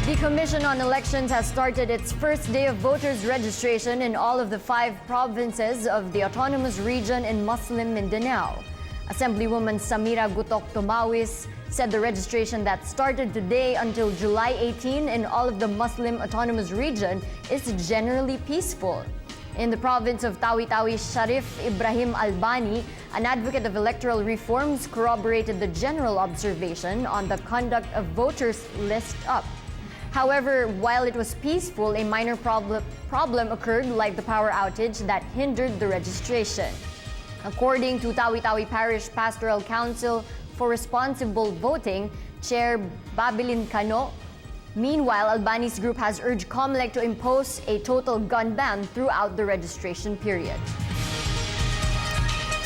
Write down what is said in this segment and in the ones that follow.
The Commission on Elections has started its first day of voters registration in all of the 5 provinces of the autonomous region in Muslim Mindanao. Assemblywoman Samira Gutok Tomawis said the registration that started today until July 18 in all of the Muslim autonomous region is generally peaceful. In the province of Tawi-Tawi, Sharif Ibrahim Albani, an advocate of electoral reforms, corroborated the general observation on the conduct of voters list up. However, while it was peaceful, a minor problem occurred, like the power outage that hindered the registration. According to Tawi-Tawi Parish Pastoral Council for Responsible Voting, Chair Babilin Cano, meanwhile, Albani's group has urged COMELEC to impose a total gun ban throughout the registration period.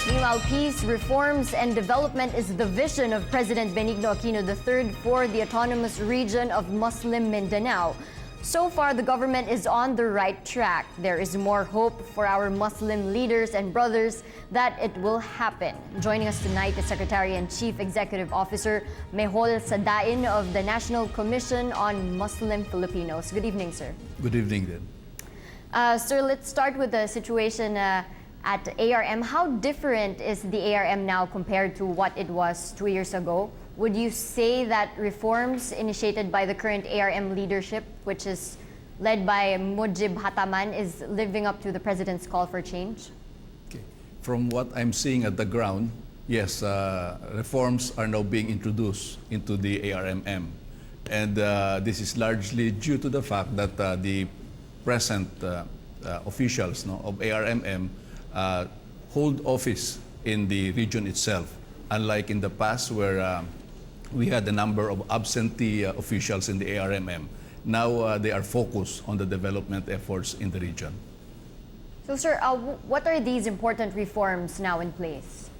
Meanwhile, peace, reforms, and development is the vision of President Benigno Aquino III for the autonomous region of Muslim Mindanao. So far, the government is on the right track. There is more hope for our Muslim leaders and brothers that it will happen. Joining us tonight is Secretary and Chief Executive Officer Mehol Sadain of the National Commission on Muslim Filipinos. Good evening, sir. Good evening, then. Sir, let's start with the situation at ARM. How different is the ARM now compared to what it was 2 years ago? Would you say that reforms initiated by the current ARM leadership, which is led by Mujib Hataman, is living up to the President's call for change? Okay. From what I'm seeing at the ground, yes, reforms are now being introduced into the ARMM. And this is largely due to the fact that the present officials of ARMM hold office in the region itself, unlike in the past where we had a number of absentee officials in the ARMM. Now they are focused on the development efforts in the region. So, sir, what are these important reforms now in place?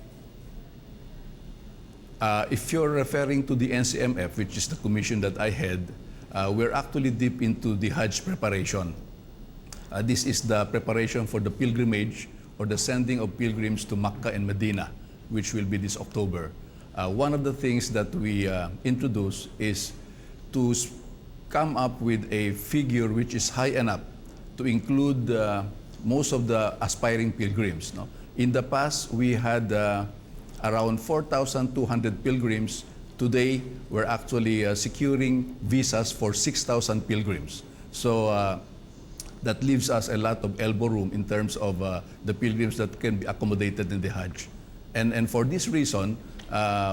If you're referring to the NCMF, which is the commission that I head, we're actually deep into the Hajj preparation. This is the preparation for the pilgrimage or the sending of pilgrims to Makkah and Medina, which will be this October. One of the things that we introduce is to come up with a figure which is high enough to include most of the aspiring pilgrims. No? In the past, we had around 4,200 pilgrims. Today, we're actually securing visas for 6,000 pilgrims. So that leaves us a lot of elbow room in terms of the pilgrims that can be accommodated in the Hajj. And for this reason,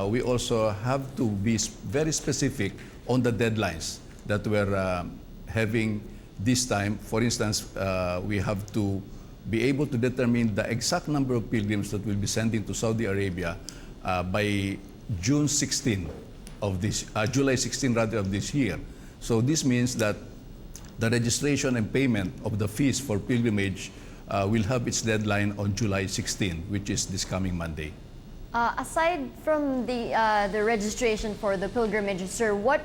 we also have to be very specific on the deadlines that we're having this time. For instance, we have to be able to determine the exact number of pilgrims that we'll be sending to Saudi Arabia by June 16 of this, July 16 rather of this year. So this means that the registration and payment of the fees for pilgrimage will have its deadline on July 16, which is this coming Monday. Aside from the registration for the pilgrimage, sir, what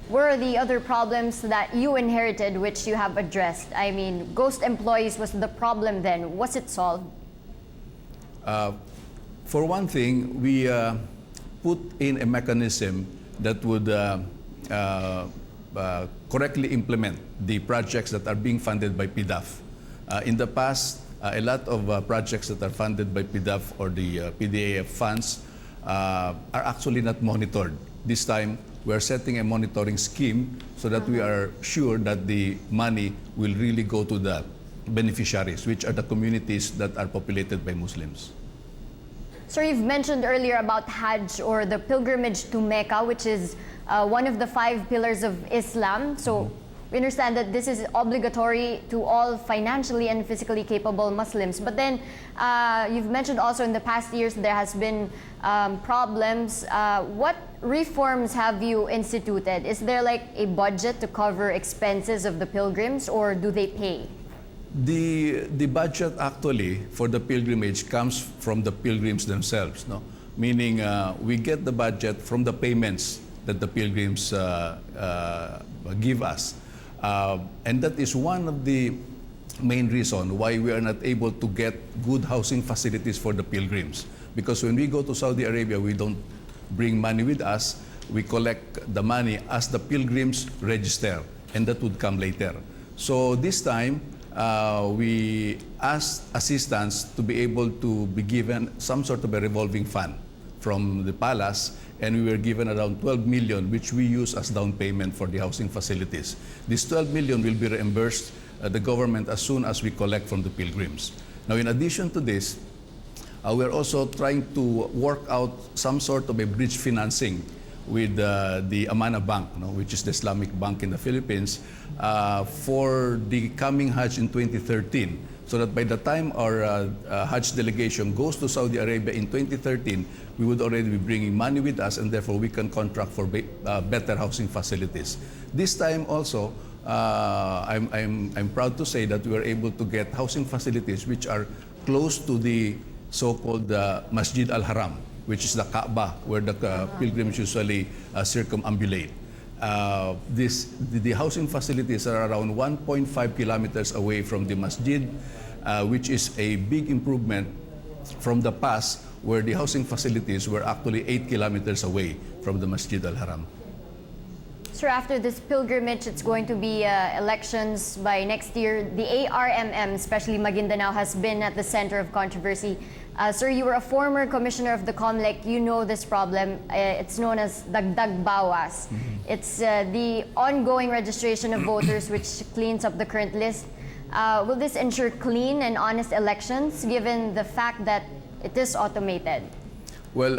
were the other problems that you inherited which you have addressed? I mean, ghost employees was the problem then. Was it solved? For one thing, we put in a mechanism that would correctly implement the projects that are being funded by PDAF. In the past, a lot of projects that are funded by PDAF or the PDAF funds are actually not monitored. This time, we're setting a monitoring scheme so that we are sure that the money will really go to the beneficiaries, which are the communities that are populated by Muslims. Sir, you've mentioned earlier about Hajj or the pilgrimage to Mecca, which is one of the 5 pillars of Islam. So we understand that this is obligatory to all financially and physically capable Muslims. But then you've mentioned also in the past years there has been problems. What reforms have you instituted? Is there like a budget to cover expenses of the pilgrims, or do they pay? The budget actually for the pilgrimage comes from the pilgrims themselves, no? Meaning we get the budget from the payments that the pilgrims give us. And that is one of the main reasons why we are not able to get good housing facilities for the pilgrims. Because when we go to Saudi Arabia, we don't bring money with us. We collect the money as the pilgrims register. and that would come later. So this time, we asked assistance to be able to be given some sort of a revolving fund from the palace, and we were given around 12 million, which we use as down payment for the housing facilities. This 12 million will be reimbursed the government as soon as we collect from the pilgrims. Now, in addition to this, we're also trying to work out some sort of a bridge financing with the Amana Bank, which is the Islamic bank in the Philippines, for the coming Hajj in 2013. So that by the time our Hajj delegation goes to Saudi Arabia in 2013, we would already be bringing money with us, and therefore we can contract for better housing facilities. This time also, I'm proud to say that we were able to get housing facilities which are close to the so-called Masjid Al-Haram, which is the Kaaba, where the pilgrims usually circumambulate. The housing facilities are around 1.5 kilometers away from the masjid, which is a big improvement from the past, where the housing facilities were actually 8 kilometers away from the Masjid Al-Haram. Sir, after this pilgrimage, it's going to be elections by next year. The ARMM, especially Maguindanao, has been at the center of controversy. Sir, you were a former commissioner of the COMELEC. You know this problem. It's known as dagdag bawas. It's the ongoing registration of voters which cleans up the current list. Will this ensure clean and honest elections, given the fact that it is automated? Well,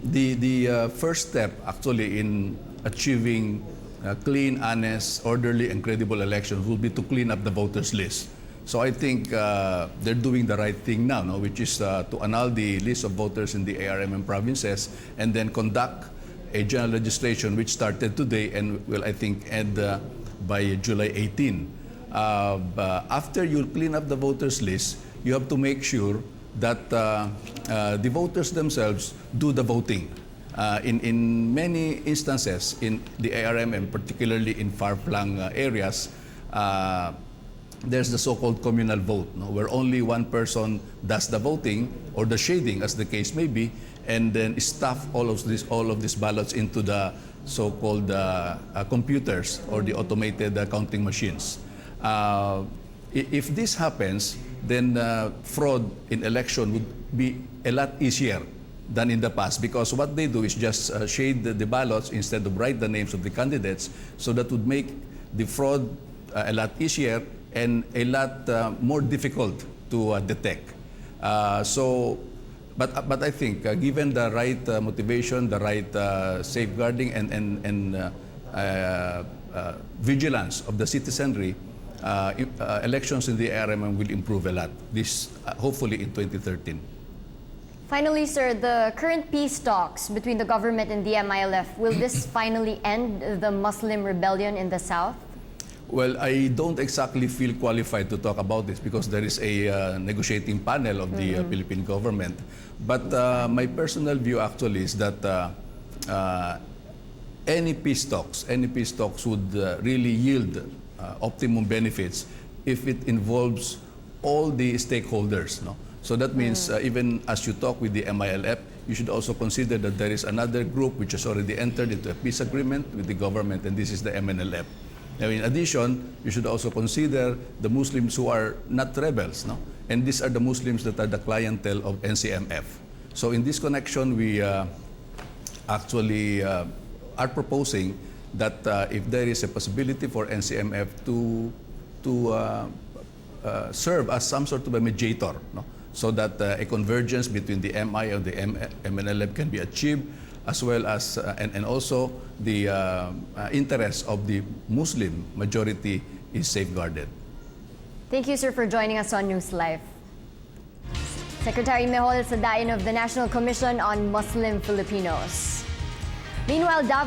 the first step actually in achieving clean, honest, orderly, and credible elections will be to clean up the voters list. So I think they're doing the right thing now, which is to annul the list of voters in the ARMM provinces and then conduct a general registration which started today and will, I think, end by July 18. After you clean up the voters list, you have to make sure that the voters themselves do the voting. In many instances in the ARMM, particularly in far-flung areas, there's the so-called communal vote, where only one person does the voting or the shading, as the case may be, and then stuff all of these ballots into the so-called computers or the automated counting machines. If this happens, then fraud in election would be a lot easier than in the past, because what they do is just shade the ballots instead of write the names of the candidates. So that would make the fraud a lot easier and a lot more difficult to detect. But I think given the right motivation, the right safeguarding and vigilance of the citizenry, elections in the ARMM will improve a lot. This hopefully in 2013. Finally, sir, the current peace talks between the government and the MILF, will this finally end the Muslim rebellion in the south? Well, I don't exactly feel qualified to talk about this because there is a negotiating panel of the Philippine government. But my personal view actually is that any peace talks would really yield optimum benefits if it involves all the stakeholders. So that means even as you talk with the MILF, you should also consider that there is another group which has already entered into a peace agreement with the government, and this is the MNLF. Now, in addition, you should also consider the Muslims who are not rebels, and these are the Muslims that are the clientele of NCMF. So in this connection, we actually are proposing that if there is a possibility for NCMF to serve as some sort of a mediator, so that a convergence between the MI and the MNLF can be achieved, as well as and also the interests of the Muslim majority is safeguarded. Thank you, sir, for joining us on News Live. Secretary Mehol Sadain of the National Commission on Muslim Filipinos. Meanwhile,